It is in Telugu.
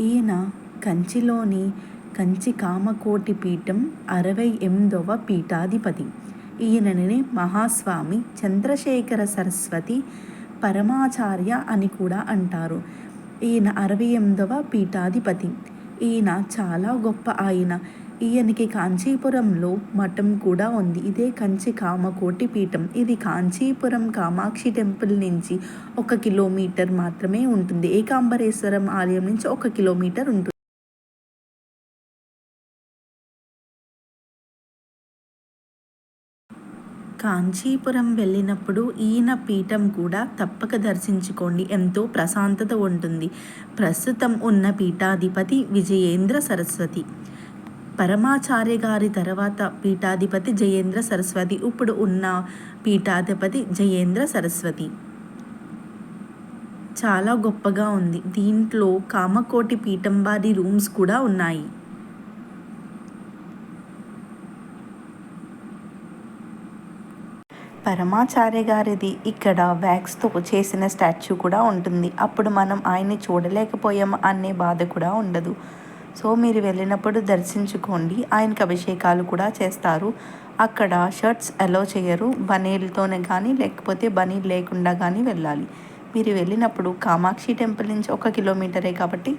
ఈయన కంచిలోని కంచి కామకోటి పీఠం 68వ పీఠాధిపతి. ఈయనని మహాస్వామి చంద్రశేఖర సరస్వతి పరమాచార్య అని కూడా అంటారు. ఈయన 68వ పీఠాధిపతి. ఈయన చాలా గొప్ప ఆయన. ఈయనకి కాంచీపురంలో మఠం కూడా ఉంది. ఇదే కంచి కామకోటి పీఠం. ఇది కాంచీపురం కామాక్షి టెంపుల్ నుంచి 1 కిలోమీటర్ మాత్రమే ఉంటుంది. ఏకాంబరేశ్వరం ఆలయం నుంచి 1 కిలోమీటర్ ఉంటుంది. కాంచీపురం వెళ్ళినప్పుడు ఈయన పీఠం కూడా తప్పక దర్శించుకోండి. ఎంతో ప్రశాంతత ఉంటుంది. ప్రస్తుతం ఉన్న పీఠాధిపతి విజయేంద్ర సరస్వతి. పరమాచార్య గారి తర్వాత పీఠాధిపతి జయేంద్ర సరస్వతి. ఇప్పుడు ఉన్న పీఠాధిపతి జయేంద్ర సరస్వతి. చాలా గొప్పగా ఉంది. దీంట్లో కామకోటి పీఠం వారి రూమ్స్ కూడా ఉన్నాయి. పరమాచార్య గారిది ఇక్కడ వ్యాక్స్తో చేసిన స్టాచ్యూ కూడా ఉంటుంది. అప్పుడు మనం ఆయన్ని చూడలేకపోయాం అనే బాధ కూడా ఉండదు. సో మీరు వెళ్ళినప్పుడు దర్శించుకోండి. ఆయనకు అభిషేకాలు కూడా చేస్తారు. అక్కడ షర్ట్స్ అలో చేయరు. బనీలతోనే కానీ లేకపోతే బనీలు లేకుండా కానీ వెళ్ళాలి. మీరు వెళ్ళినప్పుడు కామాక్షి టెంపుల్ నుంచి 1 కిలోమీటరే కాబట్టి